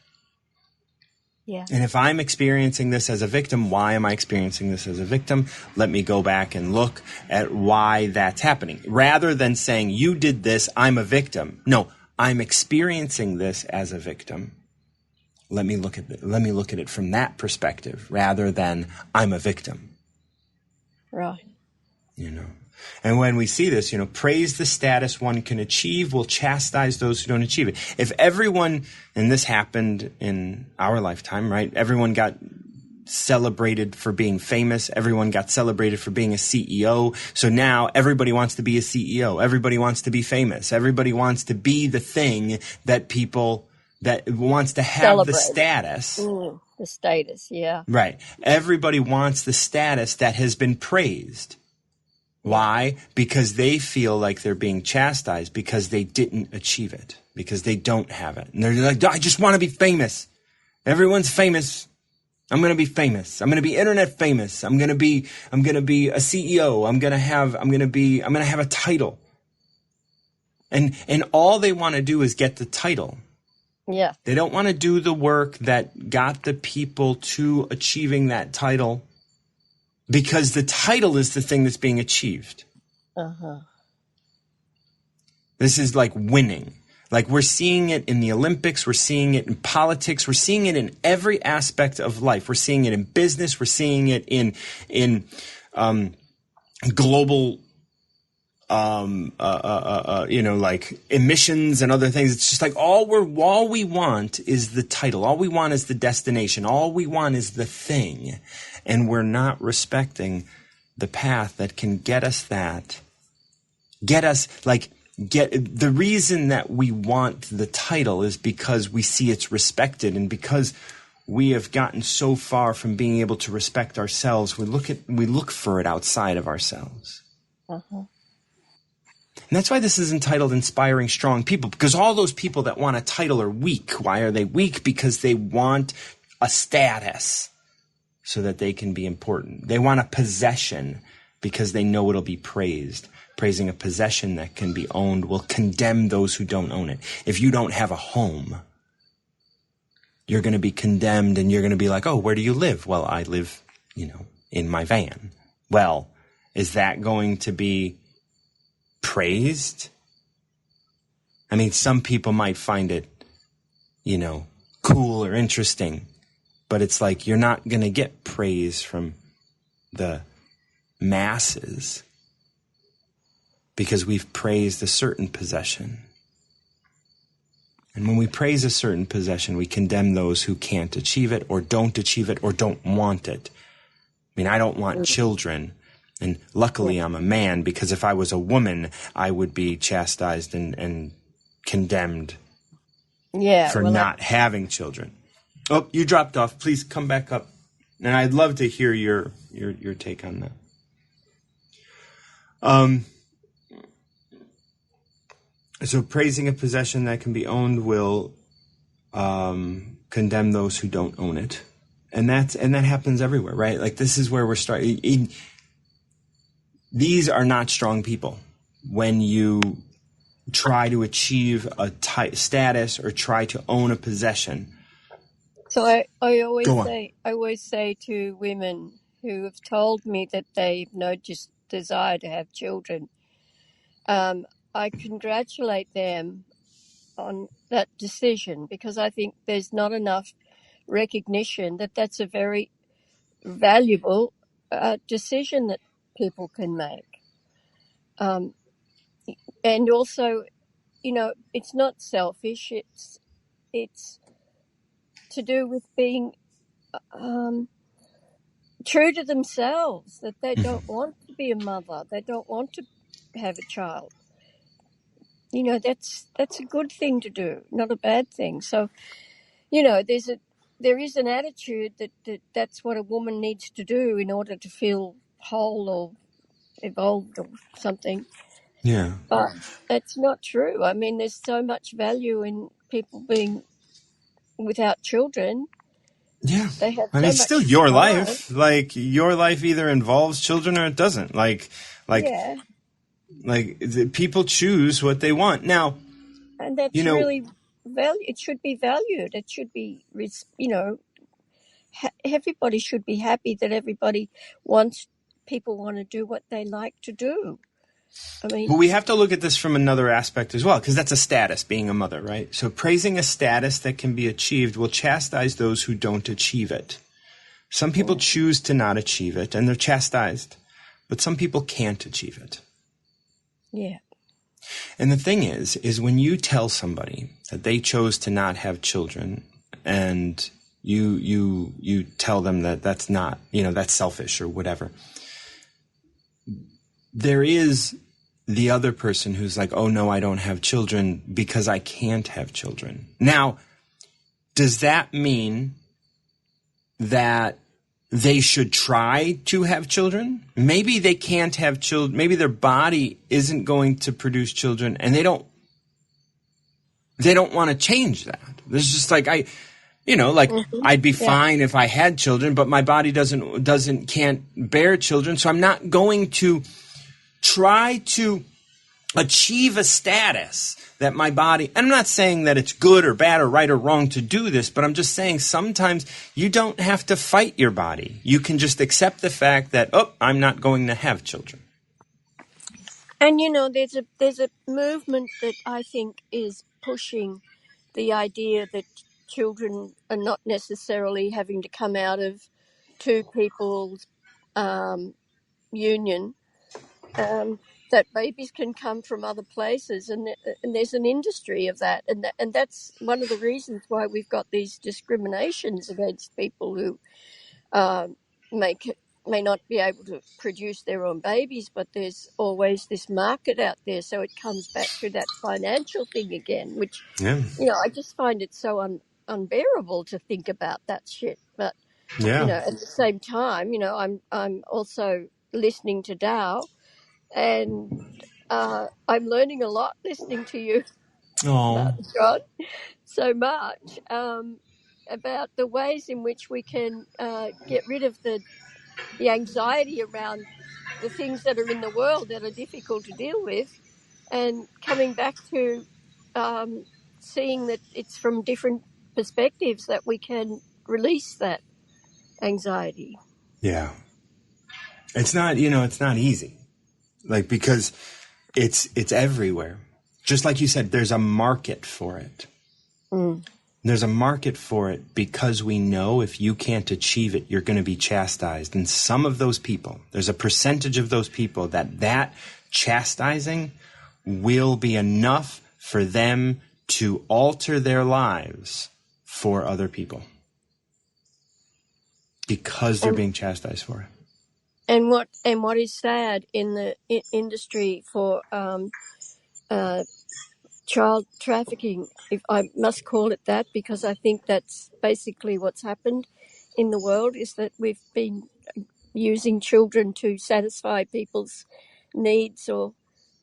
Yeah. And if I'm experiencing this as a victim, why am I experiencing this as a victim? Let me go back and look at why that's happening. Rather than saying, you did this, I'm a victim. No, I'm experiencing this as a victim. Let me look at it from that perspective rather than I'm a victim. Right. You know. And when we see this, you know, praise the status one can achieve will chastise those who don't achieve it. If everyone, and this happened in our lifetime, right? Everyone got celebrated for being famous. Everyone got celebrated for being a CEO. So now everybody wants to be a CEO. Everybody wants to be famous. Everybody wants to be the thing that wants to have the status. The status, yeah. Right. Everybody wants the status that has been praised. Why? Because they feel like they're being chastised because they didn't achieve it, because they don't have it. And they're like, I just want to be famous. Everyone's famous. I'm going to be famous. I'm going to be internet famous. I'm going to be a CEO. I'm going to have a title. And all they want to do is get the title. Yeah. They don't want to do the work that got the people to achieving that title, because the title is the thing that's being achieved. Uh-huh. This is like winning. Like, we're seeing it in the Olympics. We're seeing it in politics. We're seeing it in every aspect of life. We're seeing it in business. We're seeing it in global, like emissions and other things. It's just like all we want is the title. All we want is the destination. All we want is the thing. And we're not respecting the path that can get us that. The reason that we want the title is because we see it's respected, and because we have gotten so far from being able to respect ourselves, we look for it outside of ourselves. Uh-huh. And that's why this is entitled Inspiring Strong People, because all those people that want a title are weak. Why are they weak? Because they want a status so that they can be important. They want a possession because they know it'll be praised. Praising a possession that can be owned will condemn those who don't own it. If you don't have a home, you're going to be condemned, and you're going to be like, oh, where do you live? Well, I live, in my van. Well, is that going to be praised? I mean, some people might find it, cool or interesting, but it's like you're not going to get praise from the masses because we've praised a certain possession. And when we praise a certain possession, we condemn those who can't achieve it or don't achieve it or don't want it. I mean, I don't want children. And luckily I'm a man, because if I was a woman, I would be chastised and condemned for not having children. Oh, you dropped off. Please come back up. And I'd love to hear your take on that. So praising a possession that can be owned will condemn those who don't own it. And that happens everywhere, right? Like, this is where we're starting. These are not strong people. When you try to achieve a status or try to own a possession. So I always say to women who have told me that they've no desire to have children, I congratulate them on that decision, because I think there's not enough recognition that that's a very valuable decision that people can make. And also, it's not selfish. It's to do with being true to themselves, that they don't want to be a mother. They don't want to have a child. That's a good thing to do, not a bad thing. So, there is an attitude that's what a woman needs to do in order to feel whole or evolved or something. Yeah. But that's not true. I mean, there's so much value in people being without children. Yeah. They have it's still your life. Like, your life either involves children or it doesn't. Yeah. Like, people choose what they want. Now, and that's really it should be valued. It should be, everybody should be happy that people want to do what they like to do. I mean, but we have to look at this from another aspect as well, because that's a status, being a mother, right? So praising a status that can be achieved will chastise those who don't achieve it. Some people choose to not achieve it, and they're chastised, but some people can't achieve it. Yeah. And the thing is when you tell somebody that they chose to not have children and you tell them that that's not, that's selfish or whatever. There is the other person who's like, oh no, I don't have children because I can't have children. Now, does that mean that they should try to have children? Maybe they can't have children. Maybe their body isn't going to produce children, and they don't want to change that. There's just like, I'd be fine if I had children, but my body can't bear children. So I'm not going to try to achieve a status that my body, and I'm not saying that it's good or bad or right or wrong to do this, but I'm just saying sometimes you don't have to fight your body. You can just accept the fact that, I'm not going to have children. And there's a movement that I think is pushing the idea that children are not necessarily having to come out of two people's union. That babies can come from other places, and there's an industry of that, and that's one of the reasons why we've got these discriminations against people who may not be able to produce their own babies, but there's always this market out there. So it comes back to that financial thing again, which I just find it so unbearable to think about that shit. But at the same time, I'm also listening to Tao. And I'm learning a lot listening to you, John, so much about the ways in which we can get rid of the anxiety around the things that are in the world that are difficult to deal with, and coming back to seeing that it's from different perspectives that we can release that anxiety. Yeah. It's not easy. Because it's everywhere. Just like you said, there's a market for it. There's a market for it because we know if you can't achieve it, you're going to be chastised. And some of those people, there's a percentage of those people that chastising will be enough for them to alter their lives for other people because they're being chastised for it. And what is sad in the industry for child trafficking, if I must call it that, because I think that's basically what's happened in the world, is that we've been using children to satisfy people's needs or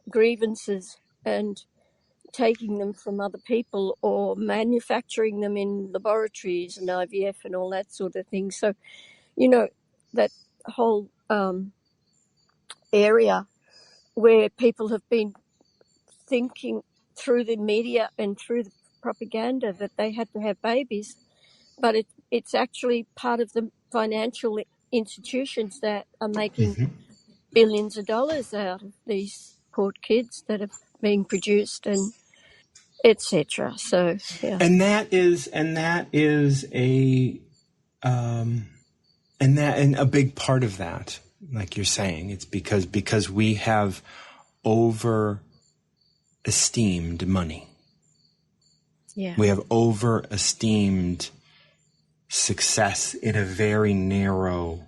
grievances and taking them from other people or manufacturing them in laboratories and IVF and all that sort of thing. So, that whole area where people have been thinking through the media and through the propaganda that they had to have babies, but it's actually part of the financial institutions that are making billions of dollars out of these poor kids that are being produced and etc. So and that is a big part of that. Like you're saying, it's because we have over-esteemed money. Yeah. We have over-esteemed success in a very narrow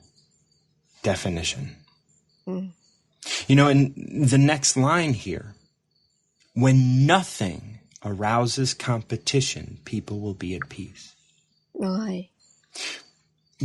definition. And the next line here, when nothing arouses competition, people will be at peace. Right.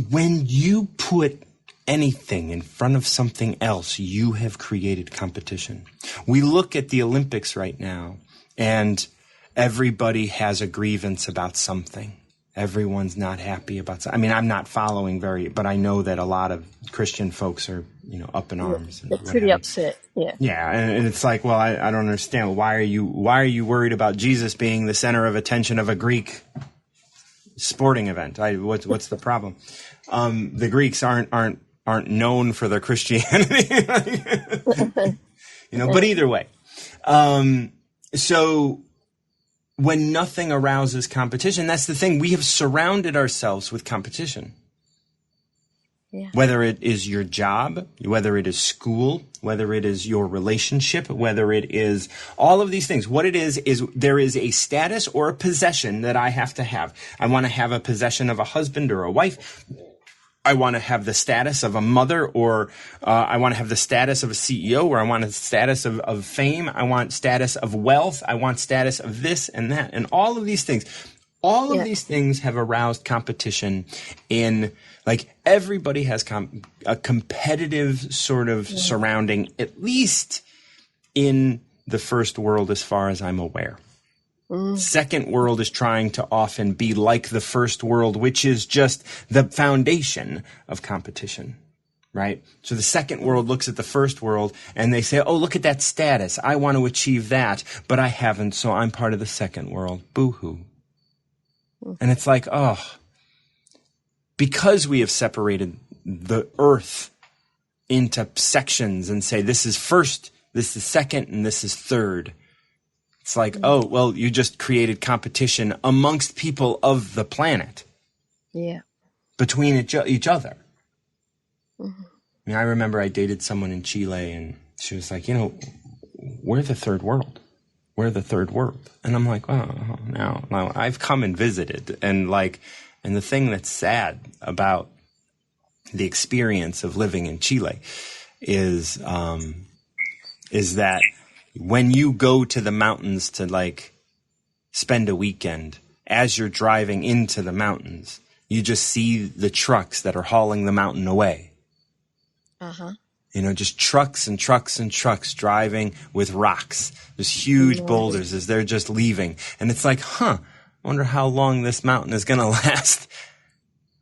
When you put anything in front of something else, you have created competition. We look at the Olympics right now, and everybody has a grievance about something. Everyone's not happy about something. I mean, I'm not following but I know that a lot of Christian folks are, up in arms. They're pretty upset. Yeah. Yeah, and it's like, well, I don't understand. Why are you worried about Jesus being the center of attention of a Greek sporting event? What's the problem? The Greeks aren't known for their Christianity, but either way. So when nothing arouses competition, that's the thing. We have surrounded ourselves with competition. Yeah. Whether it is your job, whether it is school, whether it is your relationship, whether it is all of these things. What it is there is a status or a possession that I have to have. I want to have a possession of a husband or a wife. I want to have the status of a mother, or I want to have the status of a CEO, or I want a status of fame. I want status of wealth. I want status of this and that. And all of these things. All of these things have aroused competition in, like, everybody has a competitive sort of surrounding, at least in the first world, as far as I'm aware. Second world is trying to often be like the first world, which is just the foundation of competition, right? So the second world looks at the first world and they say, oh, look at that status. I want to achieve that, but I haven't, so I'm part of the second world. Boo-hoo. And it's like, oh, because we have separated the earth into sections and say this is first, this is second, and this is third. It's like, oh, well, you just created competition amongst people of the planet. Yeah. Between each other. I mean, I remember I dated someone in Chile and she was like, we're the third world. We're the third world. And I'm like, oh, no, I've come and visited. And the thing that's sad about the experience of living in Chile is that when you go to the mountains to spend a weekend, as you're driving into the mountains, you just see the trucks that are hauling the mountain away. Uh-huh. Just trucks and trucks and trucks driving with rocks. There's huge boulders as they're just leaving. And it's like, I wonder how long this mountain is going to last.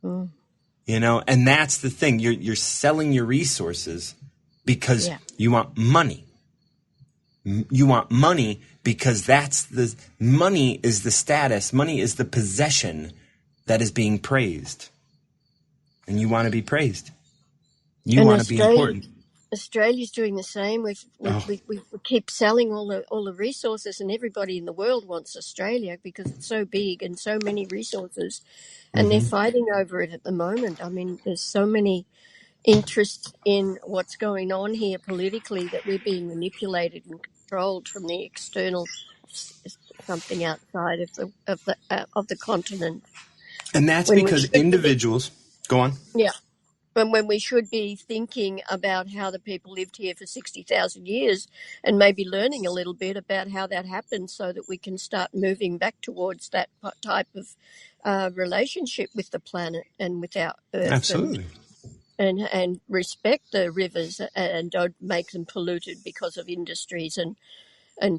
And that's the thing. You're selling your resources because you want money. You want money because money is the status. Money is the possession that is being praised. And you want to be praised. You want to be important. Australia's doing the same. We keep selling all the resources, and everybody in the world wants Australia because it's so big and so many resources, and they're fighting over it at the moment. I mean, there's so many interests in what's going on here politically that we're being manipulated and controlled from the external something outside of the continent. And that's because individuals go on. Yeah. And when we should be thinking about how the people lived here for 60,000 years and maybe learning a little bit about how that happened so that we can start moving back towards that type of relationship with the planet and with our earth. Absolutely. And respect the rivers and don't make them polluted because of industries and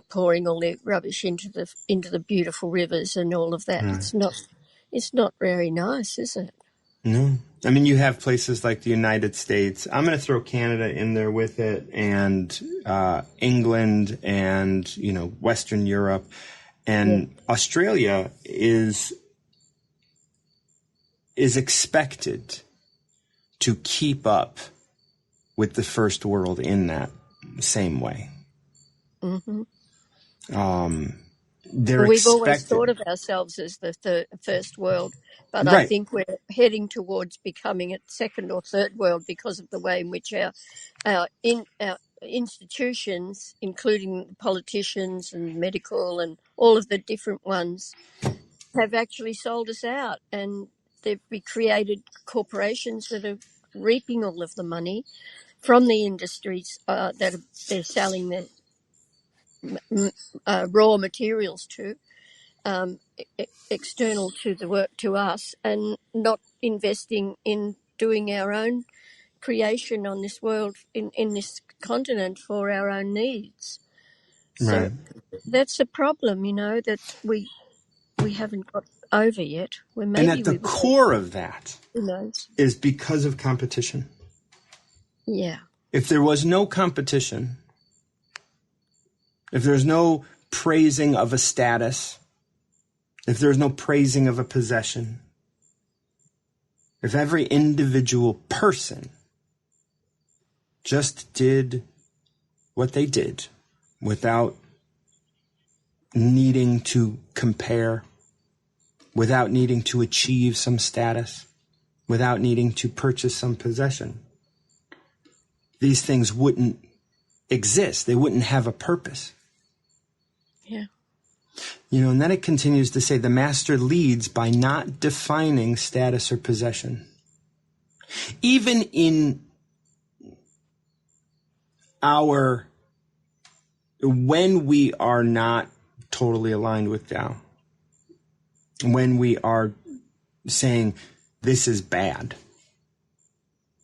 pouring all their rubbish into the beautiful rivers and all of that. It's not very nice, is it? No. I mean, you have places like the United States. I'm going to throw Canada in there with it, and England, and Western Europe, and Australia is expected to keep up with the first world in that same way. Mm-hmm. We've always thought of ourselves as the first world, but I think we're heading towards becoming a second or third world because of the way in which our institutions, including politicians and medical and all of the different ones, have actually sold us out, and they've created corporations that are reaping all of the money from the industries that they're selling their raw materials to, external to the work to us, and not investing in doing our own creation on this world, in this continent, for our own needs. So that's a problem, that we haven't got over yet. And at the core of that is because of competition. Yeah. If there was no competition, if there's no praising of a status, if there's no praising of a possession, if every individual person just did what they did without needing to compare, without needing to achieve some status, without needing to purchase some possession. These things wouldn't exist. They wouldn't have a purpose. Yeah. And then it continues to say the master leads by not defining status or possession. Even in when we are not totally aligned with Tao, when we are saying this is bad,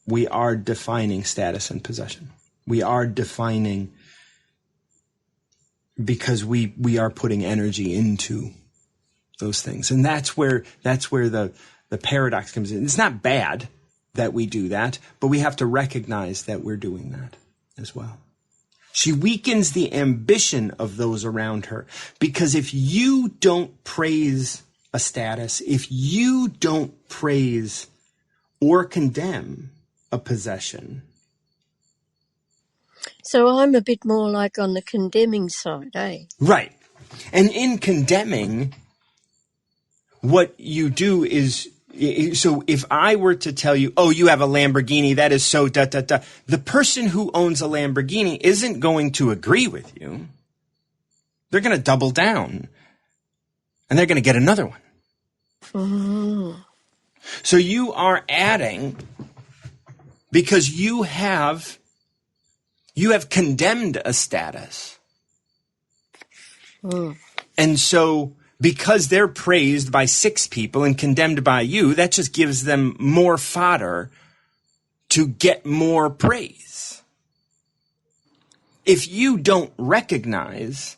we are defining status and possession. We are defining because we are putting energy into those things. And that's where the paradox comes in. It's not bad that we do that, but we have to recognize that we're doing that as well. She weakens the ambition of those around her, because if you don't praise a status, if you don't praise or condemn a possession. So I'm a bit more like on the condemning side, eh? Right. And in condemning, what you do is, so if I were to tell you, oh, you have a Lamborghini, that is so da-da-da, the person who owns a Lamborghini isn't going to agree with you. They're going to double down. And they're going to get another one. Mm-hmm. So you are adding, because you have condemned a status. Mm. And so because they're praised by 6 people and condemned by you, that just gives them more fodder to get more praise. If you don't recognize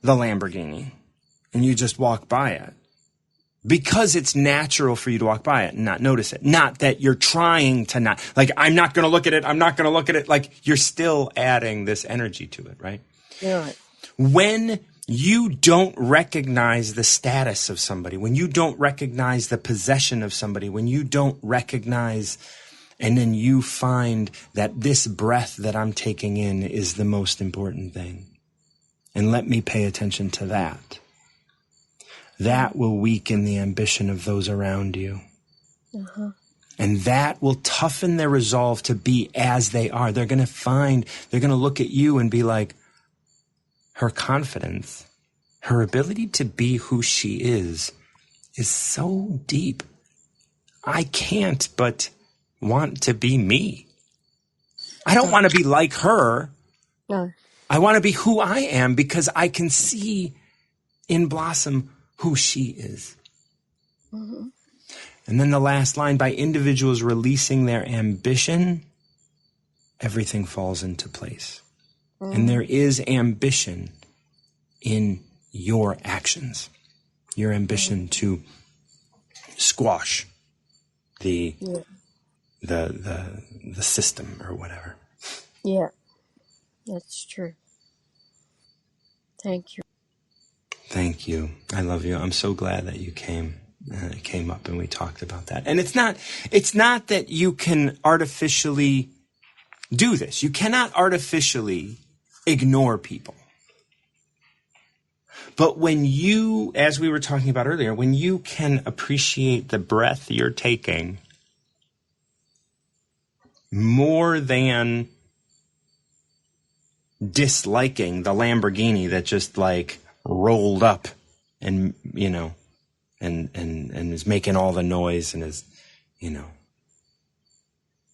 the Lamborghini and you just walk by it, because it's natural for you to walk by it and not notice it. Not that you're trying to not, like, I'm not going to look at it. I'm not going to look at it. Like, you're still adding this energy to it, right? Yeah. When you don't recognize the status of somebody, when you don't recognize the possession of somebody, when you don't recognize, and then you find that this breath that I'm taking in is the most important thing, and let me pay attention to that. That will weaken the ambition of those around you. Uh-huh. And that will toughen their resolve to be as they are. They're going to look at you and be like, her confidence, her ability to be who she is so deep. I can't but want to be me. I don't want to be like her. No. I want to be who I am, because I can see in Blossom who she is. Mm-hmm. And then the last line, by individuals releasing their ambition, everything falls into place. Mm. And there is ambition in your actions, your ambition to squash the system or whatever. Yeah, that's true. Thank you. Thank you. I love you. I'm so glad that you came up and we talked about that. And it's not that you can artificially do this. You cannot artificially ignore people. But when you, as we were talking about earlier, when you can appreciate the breath you're taking more than disliking the Lamborghini that just like rolled up and, and is making all the noise and is,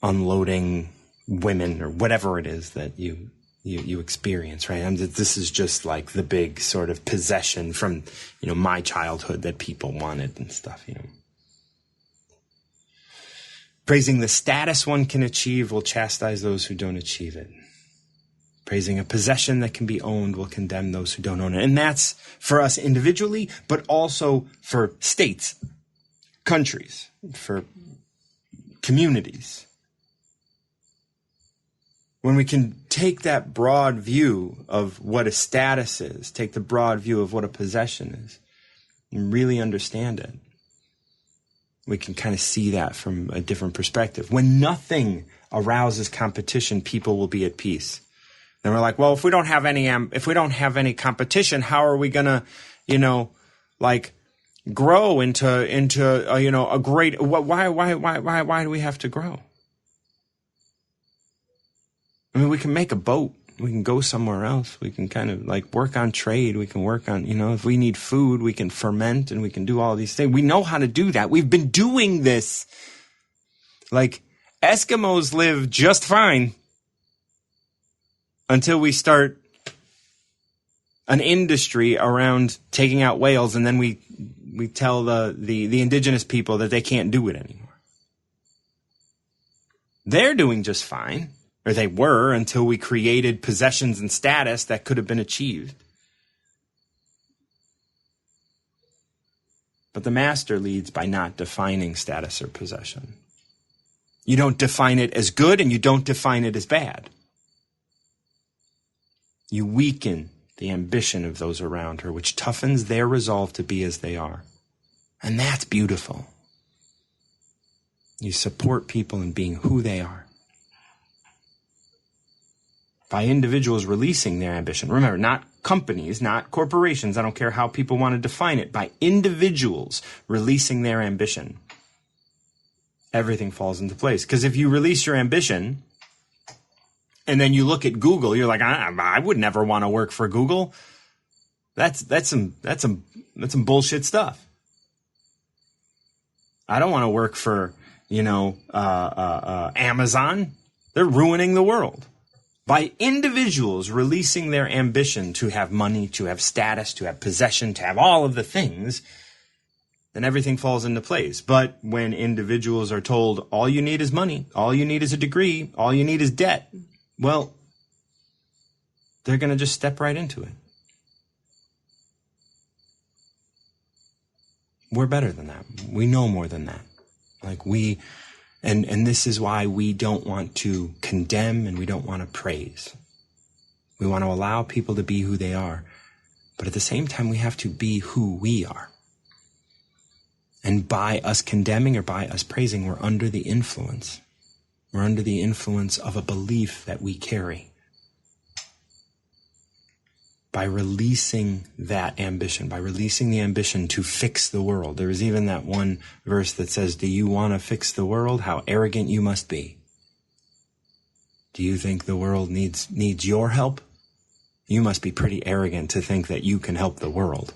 unloading women or whatever it is that you experience, right? This is just like the big sort of possession from, my childhood that people wanted and stuff, Praising the status one can achieve will chastise those who don't achieve it. Praising a possession that can be owned will condemn those who don't own it. And that's for us individually, but also for states, countries, for communities. When we can take that broad view of what a status is, take the broad view of what a possession is, and really understand it, we can kind of see that from a different perspective. When nothing arouses competition, people will be at peace. Then we're like, well, if we don't have any competition, how are we gonna, grow into a great. Why do we have to grow? I mean, we can make a boat. We can go somewhere else. We can kind of like work on trade. We can work on, if we need food, we can ferment and we can do all these things. We know how to do that. We've been doing this. Like Eskimos live just fine until we start an industry around taking out whales, and then we tell the indigenous people that they can't do it anymore. They're doing just fine. Or they were, until we created possessions and status that could have been achieved. But the master leads by not defining status or possession. You don't define it as good and you don't define it as bad. You weaken the ambition of those around her, which toughens their resolve to be as they are. And that's beautiful. You support people in being who they are. By individuals releasing their ambition. Remember, not companies, not corporations. I don't care how people want to define it. By individuals releasing their ambition, everything falls into place. Because if you release your ambition and then you look at Google, you're like, I would never want to work for Google. That's some bullshit stuff. I don't want to work for Amazon. They're ruining the world. By individuals releasing their ambition to have money, to have status, to have possession, to have all of the things, then everything falls into place. But when individuals are told, all you need is money, all you need is a degree, all you need is debt, well, they're going to just step right into it. We're better than that. We know more than that. And this is why we don't want to condemn and we don't want to praise. We want to allow people to be who they are. But at the same time, we have to be who we are. And by us condemning or by us praising, we're under the influence. We're under the influence of a belief that we carry. By releasing that ambition, by releasing the ambition to fix the world. There is even that one verse that says, do you want to fix the world? How arrogant you must be. Do you think the world needs your help? You must be pretty arrogant to think that you can help the world.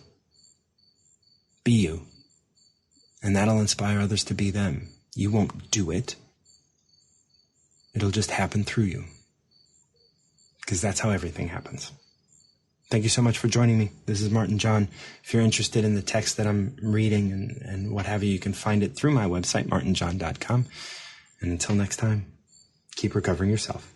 Be you. And that'll inspire others to be them. You won't do it. It'll just happen through you. Because that's how everything happens. Thank you so much for joining me. This is Martin John. If you're interested in the text that I'm reading and what have you, you can find it through my website, martinjohn.com. And until next time, keep recovering yourself.